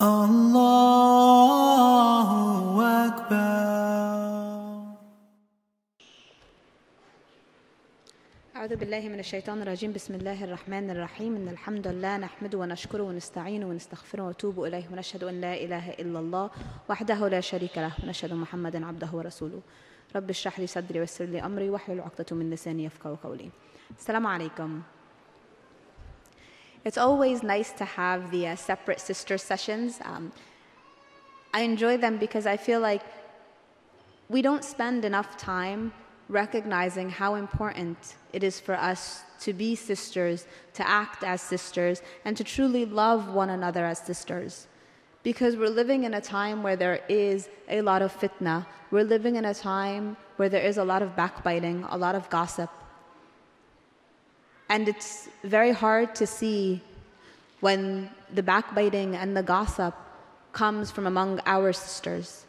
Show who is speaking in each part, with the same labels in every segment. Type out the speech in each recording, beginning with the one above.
Speaker 1: Allahu Akbar.
Speaker 2: أعوذ بالله من الشيطان الرجيم. بسم الله الرحمن الرحيم. إن الحمد لله نحمده ونشكره ونستعينه ونستغفره ونتوب إليه ونشهد أن لا إله إلا الله وحده لا شريك له ونشهد محمدا عبده ورسوله. رب اشرح لي صدري ويسر لي أمري واحلل عقدة من لساني يفقهوا قولي. السلام عليكم. It's always nice to have the separate sister sessions. I enjoy them because I feel like we don't spend enough time recognizing how important it is for us to be sisters, to act as sisters, and to truly love one another as sisters. Because we're living in a time where there is a lot of fitna. We're living in a time where there is a lot of backbiting, a lot of gossip. And it's very hard to see when the backbiting and the gossip comes from among our sisters.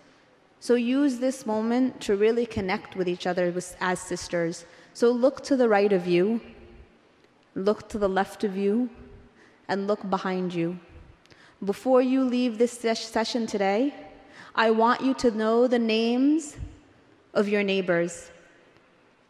Speaker 2: So use this moment to really connect with each other as sisters. So look to the right of you, look to the left of you, and look behind you. Before you leave this session today, I want you to know the names of your neighbors.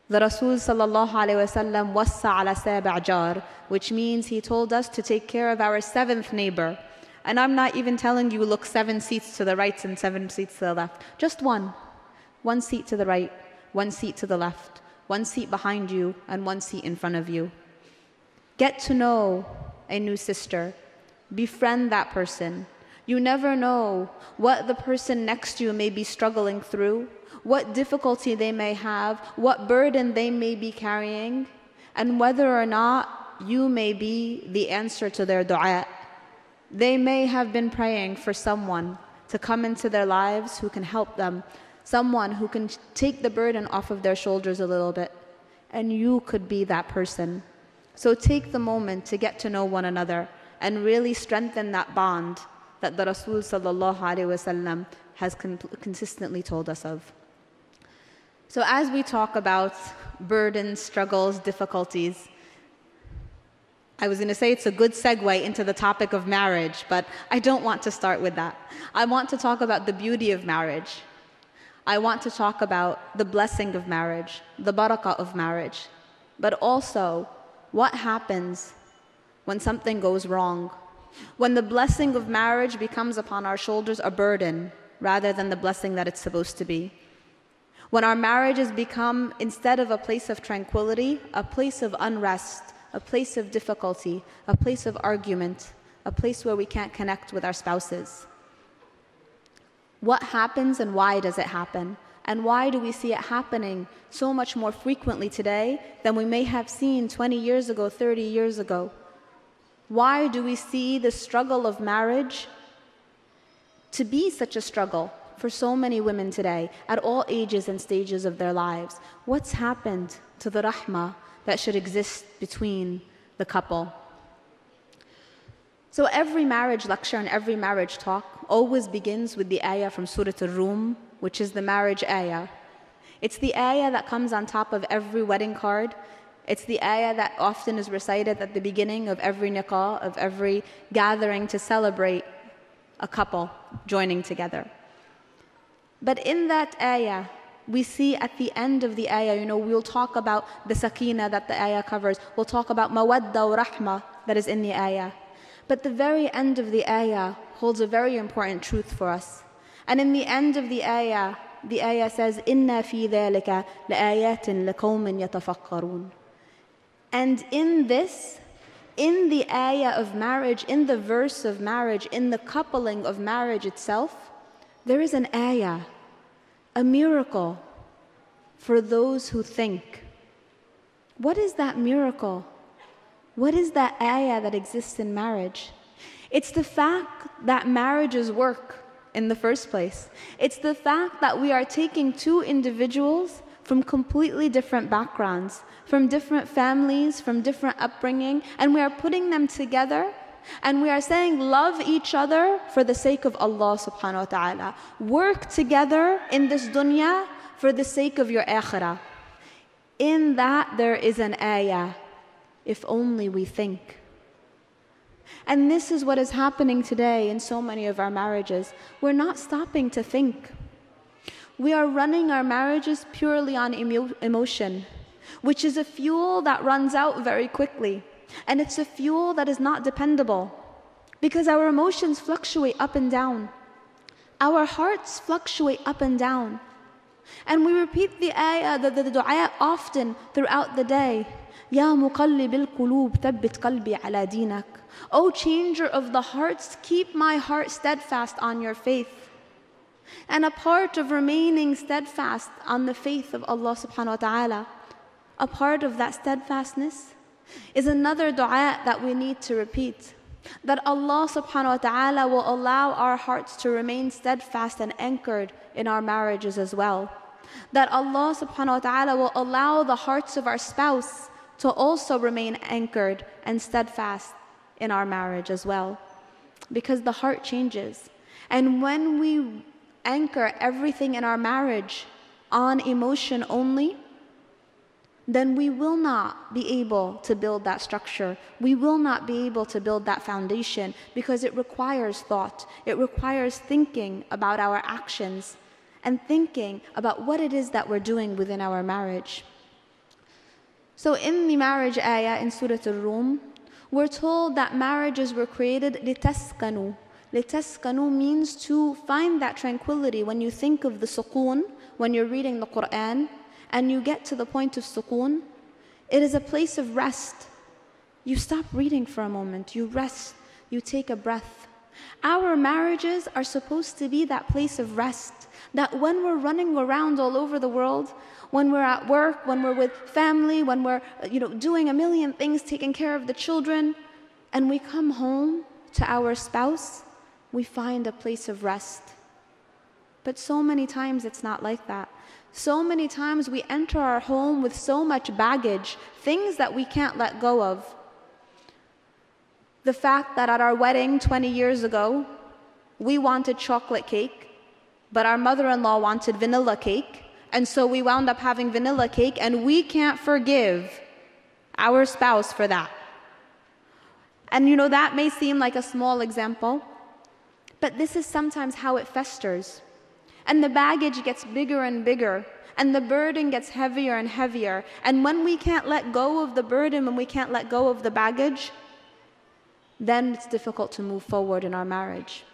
Speaker 2: The Rasul sallallahu alayhi wa sallam wassa ala sabi' jar, which means he told us to take care of our seventh neighbor. And I'm not even telling you look 7 seats to the right and 7 seats to the left. Just one. 1 seat to the right, 1 seat to the left, 1 seat behind you, and 1 seat in front of you. Get to know a new sister. Befriend that person. You never know what the person next to you may be struggling through, what difficulty they may have, what burden they may be carrying, and whether or not you may be the answer to their dua. They may have been praying for someone to come into their lives who can help them, someone who can take the burden off of their shoulders a little bit, and you could be that person. So take the moment to get to know one another and really strengthen that bond that the Rasul sallallahu alaihi wasallam has consistently told us of. So as we talk about burdens, struggles, difficulties, I was going to say it's a good segue into the topic of marriage, but I don't want to start with that. I want to talk about the beauty of marriage. I want to talk about the blessing of marriage, the barakah of marriage, but also what happens when something goes wrong, when the blessing of marriage becomes upon our shoulders a burden rather than the blessing that it's supposed to be. When our marriages become, instead of a place of tranquility, a place of unrest, a place of difficulty, a place of argument, a place where we can't connect with our spouses. What happens and why does it happen? And why do we see it happening so much more frequently today than we may have seen 20 years ago, 30 years ago? Why do we see the struggle of marriage to be such a struggle for so many women today at all ages and stages of their lives? What's happened to the rahmah that should exist between the couple? So every marriage lecture and every marriage talk always begins with the ayah from Surah Al-Rum, which is the marriage ayah. It's the ayah that comes on top of every wedding card. It's the ayah that often is recited at the beginning of every nikah, of every gathering to celebrate a couple joining together. But in that ayah, we see at the end of the ayah, we'll talk about the sakina that the ayah covers. We'll talk about mawadda wa rahmah that is in the ayah. But the very end of the ayah holds a very important truth for us. And in the end of the ayah says, "Inna fi dhalika laayatin liqawmin yatafakkarun." And in this, in the ayah of marriage, in the verse of marriage, in the coupling of marriage itself, there is an ayah, a miracle for those who think. What is that miracle? What is that ayah that exists in marriage? It's the fact that marriages work in the first place. It's the fact that we are taking two individuals from completely different backgrounds, from different families, from different upbringing, and we are putting them together. And we are saying, love each other for the sake of Allah subhanahu wa ta'ala. Work together in this dunya for the sake of your akhirah. In that there is an ayah, if only we think. And this is what is happening today in so many of our marriages. We're not stopping to think. We are running our marriages purely on emotion, which is a fuel that runs out very quickly. And it's a fuel that is not dependable because our emotions fluctuate up and down. Our hearts fluctuate up and down. And we repeat the ayah, the dua often throughout the day. Ya muqallib al-qulub thabbit qalbi ala dinak. O changer of the hearts, keep my heart steadfast on your faith. And a part of remaining steadfast on the faith of Allah subhanahu wa ta'ala, a part of that steadfastness is another dua that we need to repeat. That Allah subhanahu wa ta'ala will allow our hearts to remain steadfast and anchored in our marriages as well. That Allah subhanahu wa ta'ala will allow the hearts of our spouse to also remain anchored and steadfast in our marriage as well. Because the heart changes. And when we anchor everything in our marriage on emotion only, then we will not be able to build that structure. We will not be able to build that foundation because it requires thought. It requires thinking about our actions and thinking about what it is that we're doing within our marriage. So in the marriage ayah in Surah Al-Rum, we're told that marriages were created لِتَسْكَنُوا. لِتَسْكَنُوا means to find that tranquility. When you think of the sukoon, when you're reading the Quran, and you get to the point of sukoon, it is a place of rest. You stop reading for a moment, you rest, you take a breath. Our marriages are supposed to be that place of rest, that when we're running around all over the world, when we're at work, when we're with family, when we're doing a million things, taking care of the children, and we come home to our spouse, we find a place of rest. But so many times it's not like that. So many times we enter our home with so much baggage, things that we can't let go of. The fact that at our wedding 20 years ago, we wanted chocolate cake, but our mother-in-law wanted vanilla cake, and so we wound up having vanilla cake, and we can't forgive our spouse for that. And that may seem like a small example, but this is sometimes how it festers. And the baggage gets bigger and bigger, and the burden gets heavier and heavier. And when we can't let go of the burden, when we can't let go of the baggage, then it's difficult to move forward in our marriage.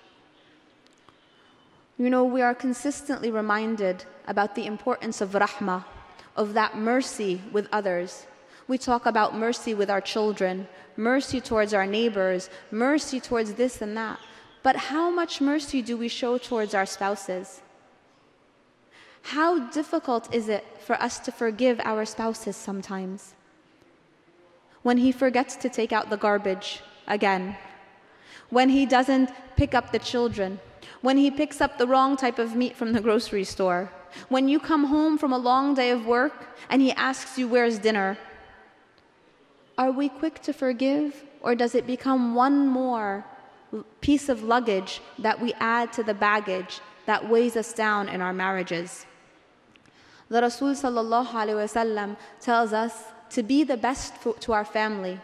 Speaker 2: We are consistently reminded about the importance of rahmah, of that mercy with others. We talk about mercy with our children, mercy towards our neighbors, mercy towards this and that. But how much mercy do we show towards our spouses? How difficult is it for us to forgive our spouses sometimes? When he forgets to take out the garbage again, when he doesn't pick up the children, when he picks up the wrong type of meat from the grocery store, when you come home from a long day of work and he asks you, "Where's dinner?" Are we quick to forgive, or does it become one more piece of luggage that we add to the baggage that weighs us down in our marriages? The Rasul sallallahu alaihi wasallam tells us to be the best to our family,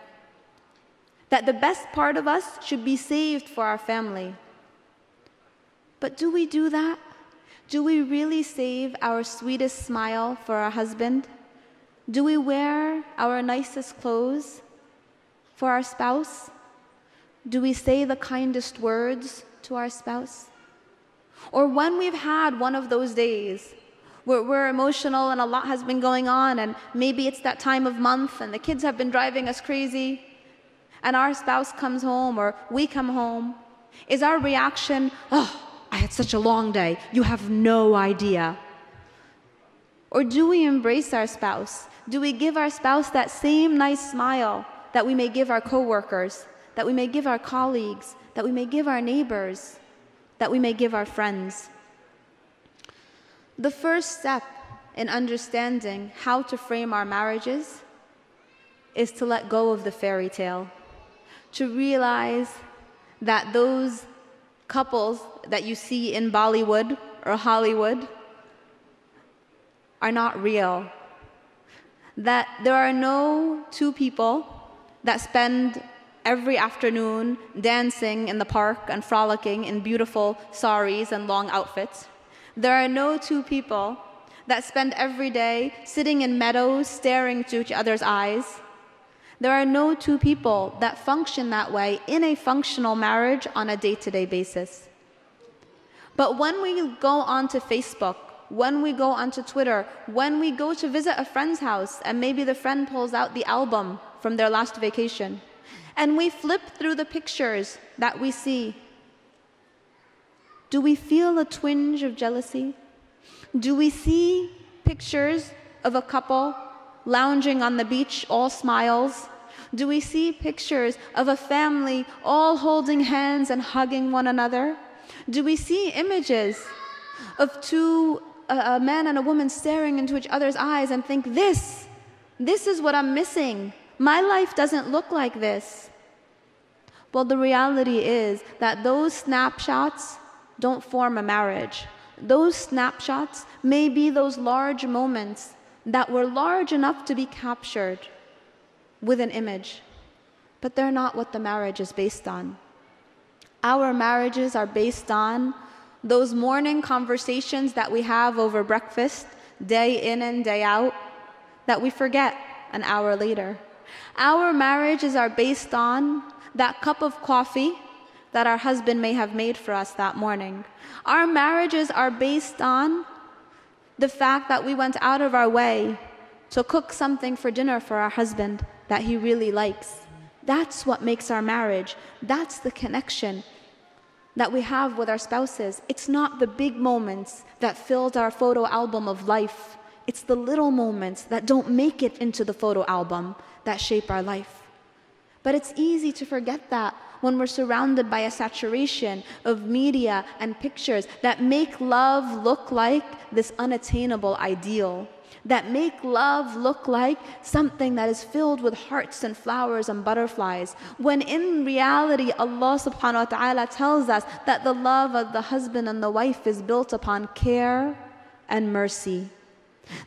Speaker 2: that the best part of us should be saved for our family. But do we do that? Do we really save our sweetest smile for our husband? Do we wear our nicest clothes for our spouse? Do we say the kindest words to our spouse? Or when we've had one of those days where we're emotional and a lot has been going on, and maybe it's that time of month and the kids have been driving us crazy, and our spouse comes home or we come home, is our reaction, "Oh, I had such a long day, you have no idea"? Or do we embrace our spouse? Do we give our spouse that same nice smile that we may give our coworkers, that we may give our colleagues, that we may give our neighbors, that we may give our friends? The first step in understanding how to frame our marriages is to let go of the fairy tale, to realize that those couples that you see in Bollywood or Hollywood are not real. That there are no two people that spend every afternoon dancing in the park and frolicking in beautiful saris and long outfits. There are no two people that spend every day sitting in meadows staring into each other's eyes. There are no two people that function that way in a functional marriage on a day-to-day basis. But when we go onto Facebook, when we go onto Twitter, when we go to visit a friend's house and maybe the friend pulls out the album from their last vacation, and we flip through the pictures that we see, do we feel a twinge of jealousy? Do we see pictures of a couple lounging on the beach, all smiles? Do we see pictures of a family all holding hands and hugging one another? Do we see images of a man and a woman staring into each other's eyes and think, this is what I'm missing. My life doesn't look like this. Well, the reality is that those snapshots don't form a marriage. Those snapshots may be those large moments that were large enough to be captured with an image, but they're not what the marriage is based on. Our marriages are based on those morning conversations that we have over breakfast, day in and day out, that we forget an hour later. Our marriages are based on that cup of coffee that our husband may have made for us that morning. Our marriages are based on the fact that we went out of our way to cook something for dinner for our husband that he really likes. That's what makes our marriage. That's the connection that we have with our spouses. It's not the big moments that filled our photo album of life. It's the little moments that don't make it into the photo album that shape our life. But it's easy to forget that when we're surrounded by a saturation of media and pictures that make love look like this unattainable ideal, that make love look like something that is filled with hearts and flowers and butterflies, when in reality Allah subhanahu wa ta'ala tells us that the love of the husband and the wife is built upon care and mercy.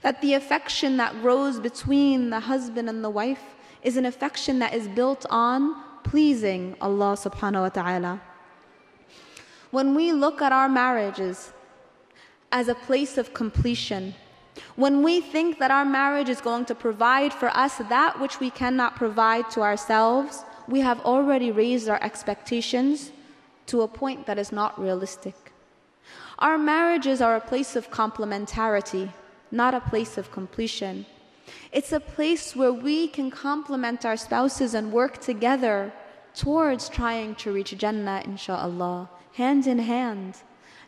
Speaker 2: That the affection that grows between the husband and the wife is an affection that is built on pleasing Allah subhanahu wa ta'ala. When we look at our marriages as a place of completion, when we think that our marriage is going to provide for us that which we cannot provide to ourselves, we have already raised our expectations to a point that is not realistic. Our marriages are a place of complementarity, not a place of completion. It's a place where we can complement our spouses and work together towards trying to reach Jannah, inshaAllah, hand in hand.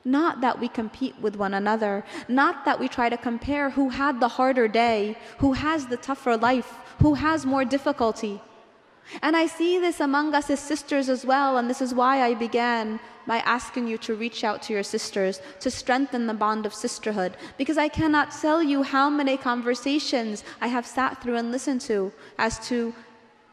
Speaker 2: Not that we compete with one another, not that we try to compare who had the harder day, who has the tougher life, who has more difficulty. And I see this among us as sisters as well, and this is why I began by asking you to reach out to your sisters to strengthen the bond of sisterhood, because I cannot tell you how many conversations I have sat through and listened to as to,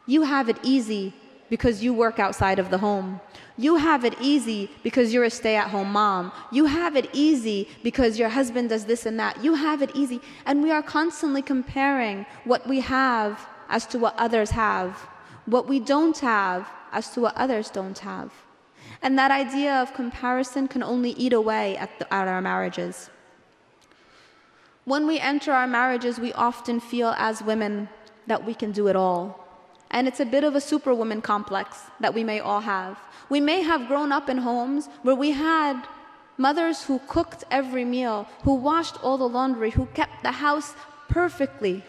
Speaker 2: you have it easy because you work outside of the home. You have it easy because you're a stay-at-home mom. You have it easy because your husband does this and that. You have it easy. And we are constantly comparing what we have as to what others have, what we don't have as to what others don't have. And that idea of comparison can only eat away at our marriages. When we enter our marriages, we often feel as women that we can do it all. And it's a bit of a superwoman complex that we may all have. We may have grown up in homes where we had mothers who cooked every meal, who washed all the laundry, who kept the house perfectly.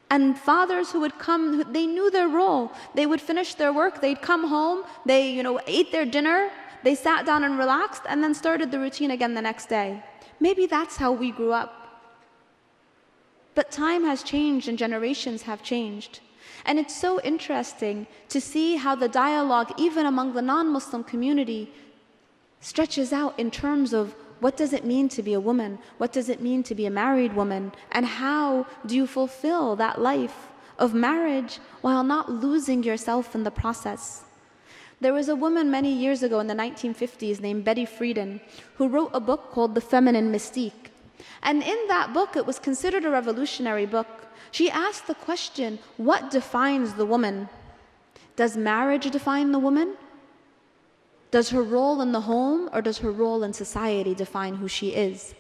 Speaker 2: And fathers who would come, they knew their role. They would finish their work, they'd come home, they ate their dinner, they sat down and relaxed, and then started the routine again the next day. Maybe that's how we grew up. But time has changed and generations have changed. And it's so interesting to see how the dialogue, even among the non-Muslim community, stretches out in terms of what does it mean to be a woman? What does it mean to be a married woman? And how do you fulfill that life of marriage while not losing yourself in the process? There was a woman many years ago in the 1950s named Betty Friedan who wrote a book called The Feminine Mystique. And in that book, it was considered a revolutionary book. She asked the question, what defines the woman? Does marriage define the woman? Does her role in the home or does her role in society define who she is?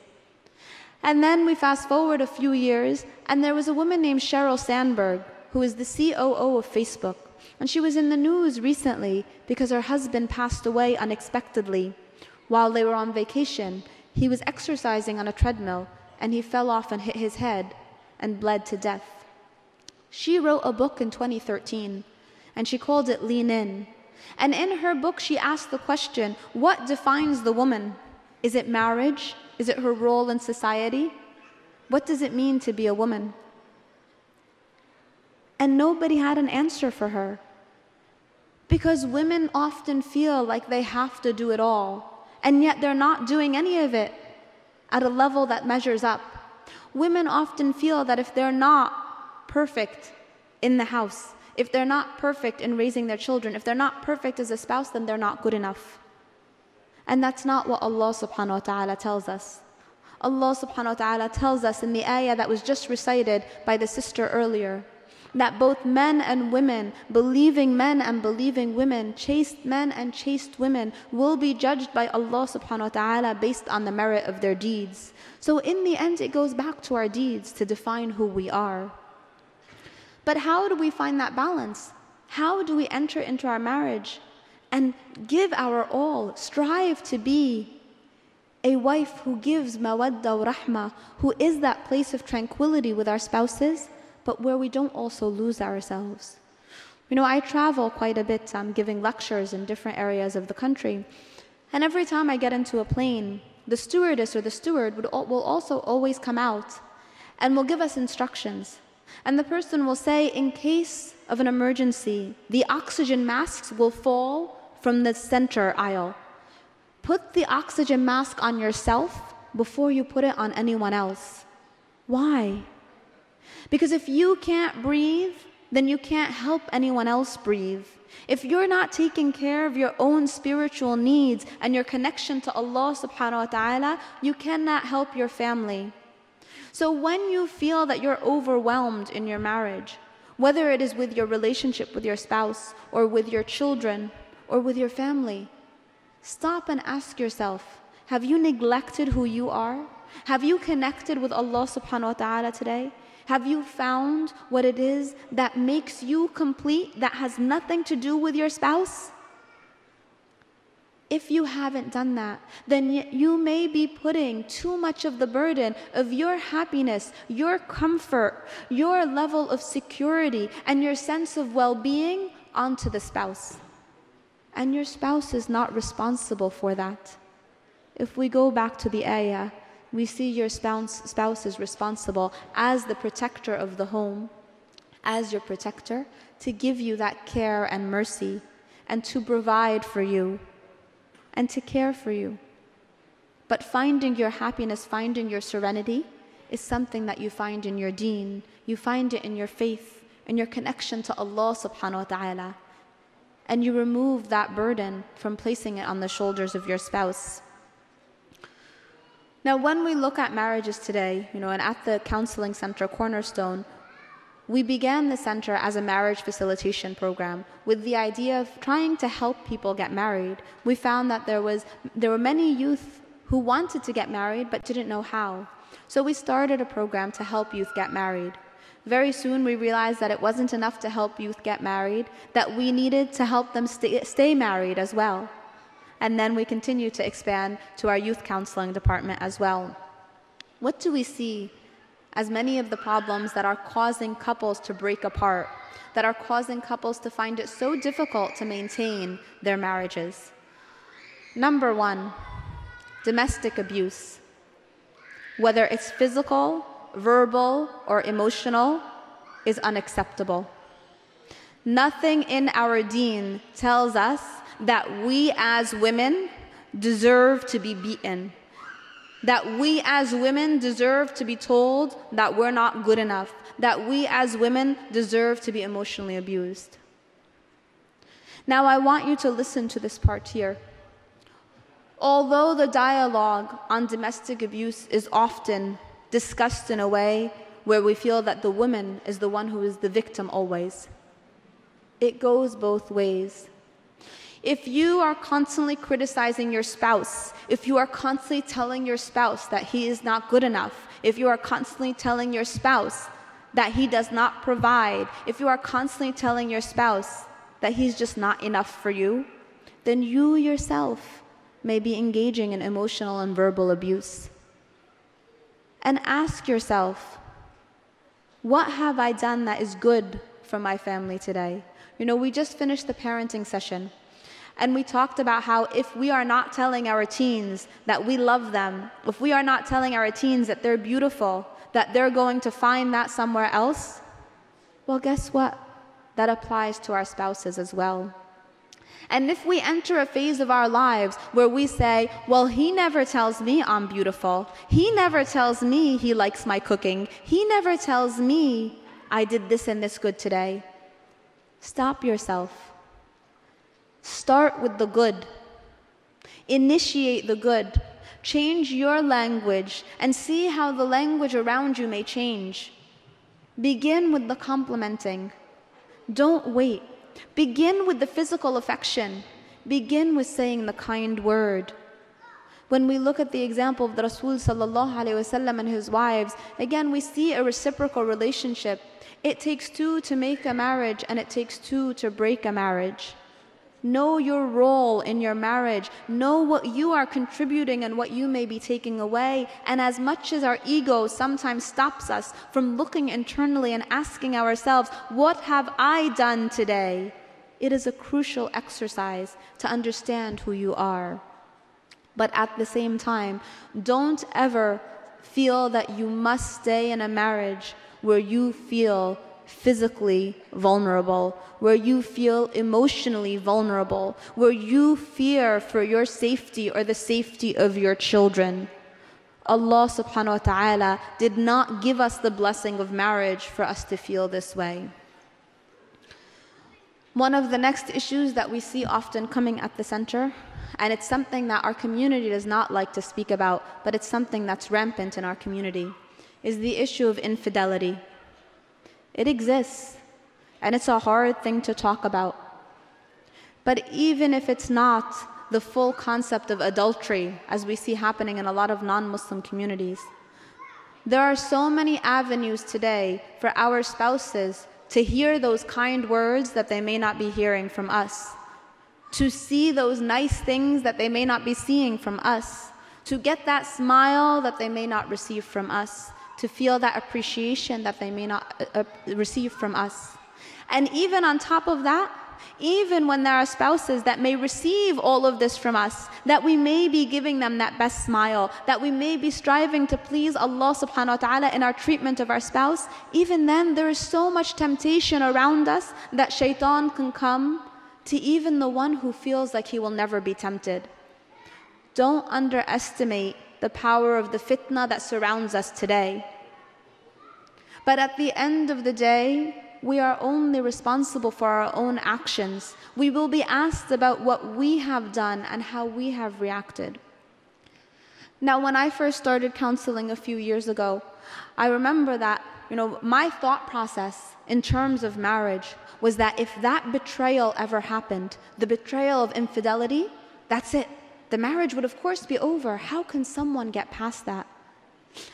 Speaker 2: And then we fast forward a few years, and there was a woman named Sheryl Sandberg, who is the COO of Facebook. And she was in the news recently because her husband passed away unexpectedly. While they were on vacation, he was exercising on a treadmill, and he fell off and hit his head and bled to death. She wrote a book in 2013, and she called it Lean In. And in her book, she asked the question, what defines the woman? Is it marriage? Is it her role in society? What does it mean to be a woman? And nobody had an answer for her. Because women often feel like they have to do it all, and yet they're not doing any of it at a level that measures up. Women often feel that if they're not perfect in the house, if they're not perfect in raising their children, if they're not perfect as a spouse, then they're not good enough. And that's not what Allah subhanahu wa ta'ala tells us. Allah subhanahu wa ta'ala tells us in the ayah that was just recited by the sister earlier, that both men and women, believing men and believing women, chaste men and chaste women, will be judged by Allah subhanahu wa ta'ala based on the merit of their deeds. So in the end, it goes back to our deeds to define who we are. But how do we find that balance? How do we enter into our marriage and give our all, strive to be a wife who gives mawadda wa rahmah, who is that place of tranquility with our spouses, but where we don't also lose ourselves? You know, I travel quite a bit. I'm giving lectures in different areas of the country. And every time I get into a plane, the stewardess or the steward will also always come out and will give us instructions. And the person will say, in case of an emergency, the oxygen masks will fall from the center aisle. Put the oxygen mask on yourself before you put it on anyone else. Why? Because if you can't breathe, then you can't help anyone else breathe. If you're not taking care of your own spiritual needs and your connection to Allah subhanahu wa ta'ala, you cannot help your family. So when you feel that you're overwhelmed in your marriage, whether it is with your relationship with your spouse or with your children or with your family, stop and ask yourself, have you neglected who you are? Have you connected with Allah subhanahu wa ta'ala today? Have you found what it is that makes you complete, that has nothing to do with your spouse? If you haven't done that, then you may be putting too much of the burden of your happiness, your comfort, your level of security, and your sense of well-being onto the spouse. And your spouse is not responsible for that. If we go back to the ayah, we see your spouse is responsible as the protector of the home, as your protector, to give you that care and mercy, and to provide for you, and to care for you. But finding your happiness, finding your serenity, is something that you find in your deen. You find it in your faith, in your connection to Allah subhanahu wa ta'ala. And you remove that burden from placing it on the shoulders of your spouse. Now, when we look at marriages today, and at the counseling center Cornerstone, we began the center as a marriage facilitation program with the idea of trying to help people get married. We found that there were many youth who wanted to get married but didn't know how. So we started a program to help youth get married. Very soon we realized that it wasn't enough to help youth get married, that we needed to help them stay married as well. And then we continue to expand to our youth counseling department as well. What do we see as many of the problems that are causing couples to break apart, that are causing couples to find it so difficult to maintain their marriages? Number one, domestic abuse. Whether it's physical, verbal, or emotional, is unacceptable. Nothing in our deen tells us that we as women deserve to be beaten, that we as women deserve to be told that we're not good enough, that we as women deserve to be emotionally abused. Now I want you to listen to this part here. Although the dialogue on domestic abuse is often discussed in a way where we feel that the woman is the one who is the victim always, It goes both ways. If you are constantly criticizing your spouse, if you are constantly telling your spouse that he is not good enough, if you are constantly telling your spouse that he does not provide, if you are constantly telling your spouse that he's just not enough for you, then you yourself may be engaging in emotional and verbal abuse. And ask yourself, what have I done that is good for my family today? We just finished the parenting session, and we talked about how if we are not telling our teens that we love them, if we are not telling our teens that they're beautiful, that they're going to find that somewhere else, well, guess what? That applies to our spouses as well. And if we enter a phase of our lives where we say, well, he never tells me I'm beautiful, he never tells me he likes my cooking, he never tells me I did this and this good today, stop yourself. Start with the good. Initiate the good. Change your language and see how the language around you may change. Begin with the complimenting. Don't wait. Begin with the physical affection. Begin with saying the kind word. When we look at the example of the Rasul sallallahu alaihi wasallam and his wives, again we see a reciprocal relationship. It takes two to make a marriage, and it takes two to break a marriage. Know your role in your marriage. Know what you are contributing and what you may be taking away. And as much as our ego sometimes stops us from looking internally and asking ourselves, what have I done today? It is a crucial exercise to understand who you are. But at the same time, don't ever feel that you must stay in a marriage where you feel physically vulnerable, where you feel emotionally vulnerable, where you fear for your safety or the safety of your children. Allah subhanahu wa ta'ala did not give us the blessing of marriage for us to feel this way. One of the next issues that we see often coming at the center, and it's something that our community does not like to speak about, but it's something that's rampant in our community, is the issue of infidelity. It exists, and it's a hard thing to talk about. But even if it's not the full concept of adultery, as we see happening in a lot of non-Muslim communities, there are so many avenues today for our spouses to hear those kind words that they may not be hearing from us, to see those nice things that they may not be seeing from us, to get that smile that they may not receive from us, to feel that appreciation that they may not receive from us. And even on top of that, even when there are spouses that may receive all of this from us, that we may be giving them that best smile, that we may be striving to please Allah subhanahu wa ta'ala in our treatment of our spouse, even then there is so much temptation around us that shaitan can come to even the one who feels like he will never be tempted. Don't underestimate the power of the fitna that surrounds us today. But at the end of the day, we are only responsible for our own actions. We will be asked about what we have done and how we have reacted. Now, when I first started counseling a few years ago, I remember that, my thought process in terms of marriage was that if that betrayal ever happened, the betrayal of infidelity, that's it. The marriage would of course be over. How can someone get past that?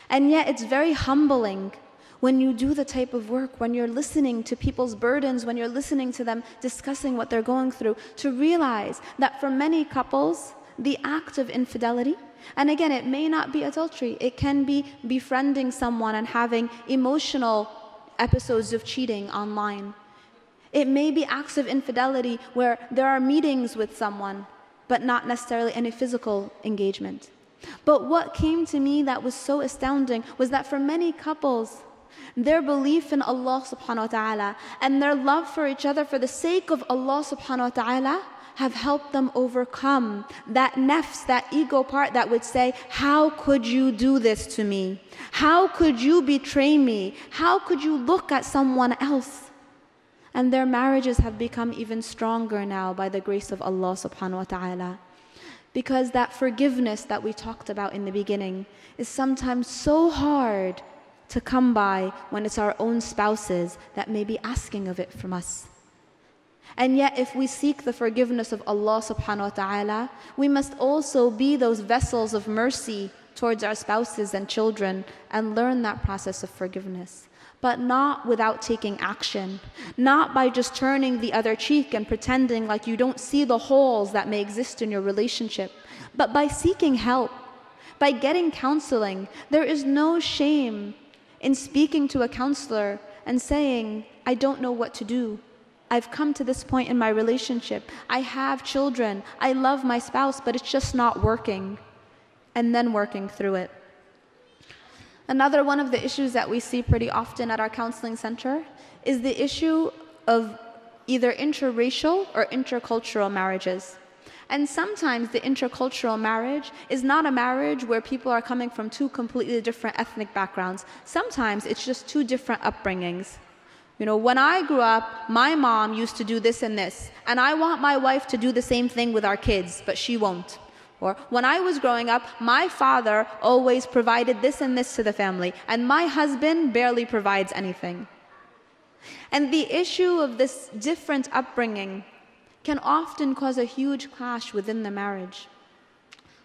Speaker 2: And yet it's very humbling when you do the type of work, when you're listening to people's burdens, when you're listening to them discussing what they're going through, to realize that for many couples, the act of infidelity, and again, it may not be adultery, it can be befriending someone and having emotional episodes of cheating online. It may be acts of infidelity where there are meetings with someone, but not necessarily any physical engagement. But what came to me that was so astounding was that for many couples, their belief in Allah subhanahu wa ta'ala and their love for each other for the sake of Allah subhanahu wa ta'ala have helped them overcome that nafs, that ego part that would say, how could you do this to me? How could you betray me? How could you look at someone else? And their marriages have become even stronger now by the grace of Allah subhanahu wa ta'ala. Because that forgiveness that we talked about in the beginning is sometimes so hard to come by when it's our own spouses that may be asking of it from us. And yet, if we seek the forgiveness of Allah subhanahu wa ta'ala, we must also be those vessels of mercy towards our spouses and children and learn that process of forgiveness. But not without taking action, not by just turning the other cheek and pretending like you don't see the holes that may exist in your relationship, but by seeking help, by getting counseling. There is no shame in speaking to a counselor and saying, I don't know what to do. I've come to this point in my relationship. I have children. I love my spouse, but it's just not working. And then working through it. Another one of the issues that we see pretty often at our counseling center is the issue of either interracial or intercultural marriages. And sometimes the intercultural marriage is not a marriage where people are coming from two completely different ethnic backgrounds. Sometimes it's just two different upbringings. You know, when I grew up, my mom used to do this and this, and I want my wife to do the same thing with our kids, but she won't. Or when I was growing up, my father always provided this and this to the family, and my husband barely provides anything. And the issue of this different upbringing can often cause a huge clash within the marriage.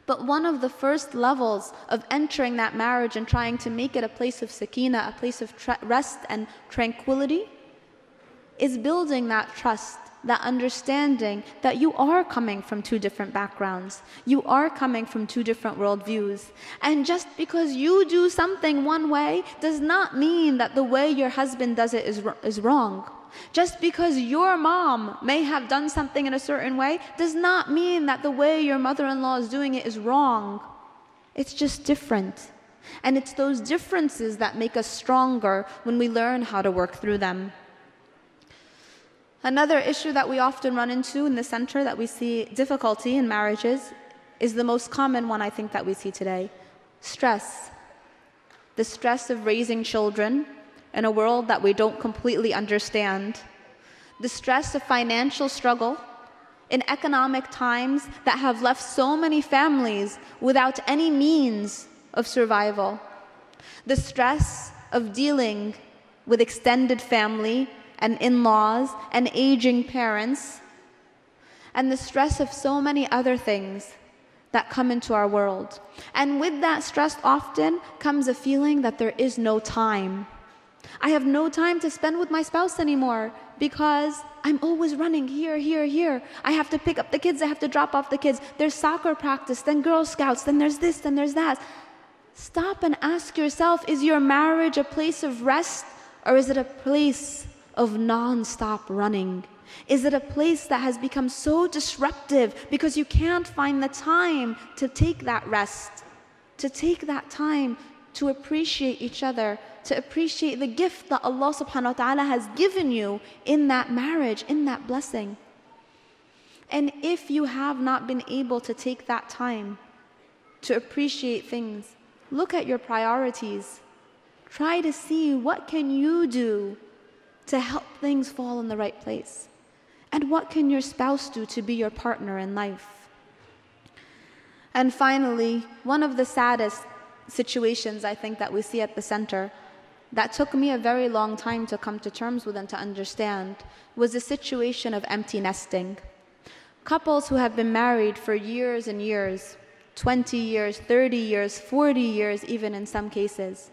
Speaker 2: But one of the first levels of entering that marriage and trying to make it a place of sakina, a place of rest and tranquility, is building that trust, that understanding that you are coming from two different backgrounds. You are coming from two different worldviews. And just because you do something one way does not mean that the way your husband does it is wrong. Just because your mom may have done something in a certain way does not mean that the way your mother-in-law is doing it is wrong. It's just different. And it's those differences that make us stronger when we learn how to work through them. Another issue that we often run into in the center that we see difficulty in marriages is the most common one I think that we see today: stress. The stress of raising children in a world that we don't completely understand. The stress of financial struggle in economic times that have left so many families without any means of survival. The stress of dealing with extended family and in-laws and aging parents. And the stress of so many other things that come into our world. And with that stress often comes a feeling that there is no time. I have no time to spend with my spouse anymore because I'm always running here, here, here. I have to pick up the kids, I have to drop off the kids. There's soccer practice, then Girl Scouts, then there's this, then there's that. Stop and ask yourself, is your marriage a place of rest or is it a place of non-stop running? Is it a place that has become so disruptive because you can't find the time to take that rest, to take that time to appreciate each other, to appreciate the gift that Allah subhanahu wa ta'ala has given you in that marriage, in that blessing? And if you have not been able to take that time to appreciate things, look at your priorities. Try to see what can you do to help things fall in the right place. And what can your spouse do to be your partner in life? And finally, one of the saddest situations I think that we see at the center that took me a very long time to come to terms with and to understand was the situation of empty nesting. Couples who have been married for years and years, 20 years, 30 years, 40 years even in some cases.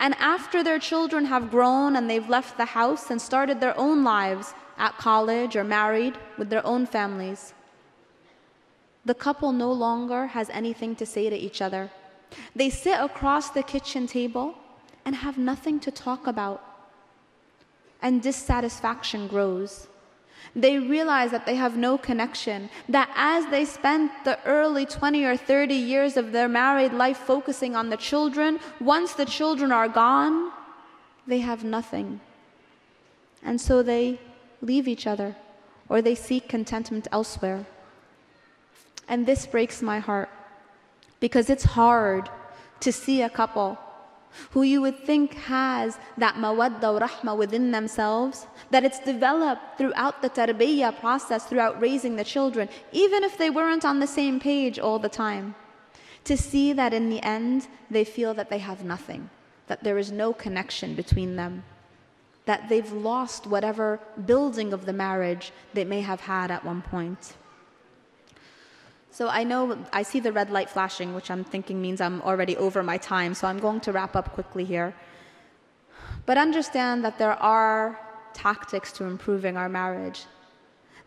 Speaker 2: And after their children have grown and they've left the house and started their own lives at college or married with their own families, the couple no longer has anything to say to each other. They sit across the kitchen table and have nothing to talk about. And dissatisfaction grows. They realize that they have no connection, that as they spent the early 20 or 30 years of their married life focusing on the children, once the children are gone, they have nothing. And so they leave each other, or they seek contentment elsewhere. And this breaks my heart, because it's hard to see a couple who you would think has that mawadda wa rahma within themselves, that it's developed throughout the tarbiyah process, throughout raising the children, even if they weren't on the same page all the time, to see that in the end they feel that they have nothing, that there is no connection between them. that they've lost whatever building of the marriage they may have had at one point. So I know I see the red light flashing, which I'm thinking means I'm already over my time, so I'm going to wrap up quickly here. But understand that there are tactics to improving our marriage,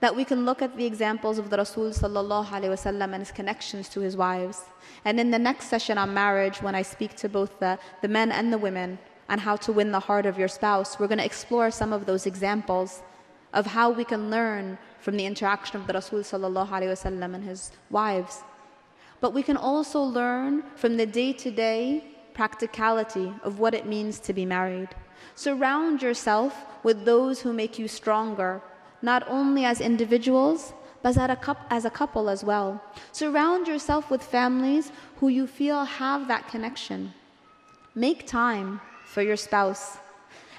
Speaker 2: that we can look at the examples of the Rasul sallallahu alaihi wasallam and his connections to his wives. And in the next session on marriage, when I speak to both the men and the women on how to win the heart of your spouse, we're going to explore some of those examples of how we can learn from the interaction of the Rasul sallallahu alaihi wasallam and his wives. But we can also learn from the day-to-day practicality of what it means to be married. Surround yourself with those who make you stronger, not only as individuals, but as a couple as well. Surround yourself with families who you feel have that connection. Make time for your spouse.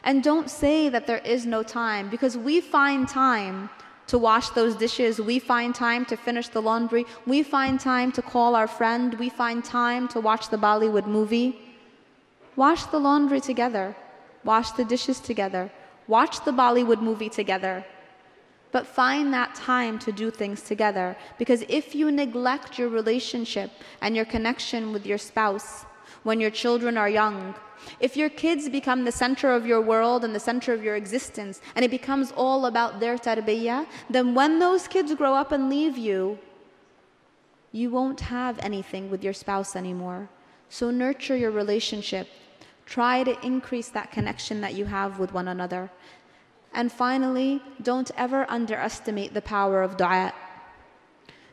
Speaker 2: And don't say that there is no time, because we find time to wash those dishes, we find time to finish the laundry, we find time to call our friend, we find time to watch the Bollywood movie. Wash the laundry together, wash the dishes together, watch the Bollywood movie together. But find that time to do things together, because if you neglect your relationship and your connection with your spouse when your children are young, if your kids become the center of your world and the center of your existence, and it becomes all about their tarbiyah, then when those kids grow up and leave you, you won't have anything with your spouse anymore. So nurture your relationship. Try to increase that connection that you have with one another. And finally, don't ever underestimate the power of dua.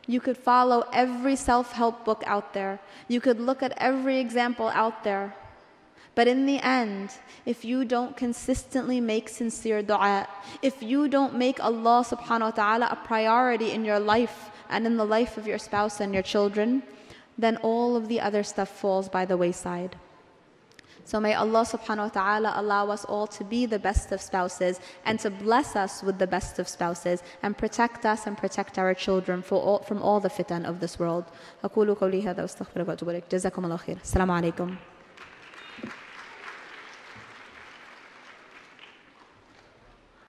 Speaker 2: You could follow every self-help book out there. You could look at every example out there. But in the end, if you don't consistently make sincere dua, if you don't make Allah subhanahu wa ta'ala a priority in your life and in the life of your spouse and your children, then all of the other stuff falls by the wayside. So may Allah subhanahu wa ta'ala allow us all to be the best of spouses and to bless us with the best of spouses and protect us and protect our children from all the fitan of this world. أقول قولي هذا واستغفر الله وأتوب إليك. جزاكم الله خير. السلام عليكم.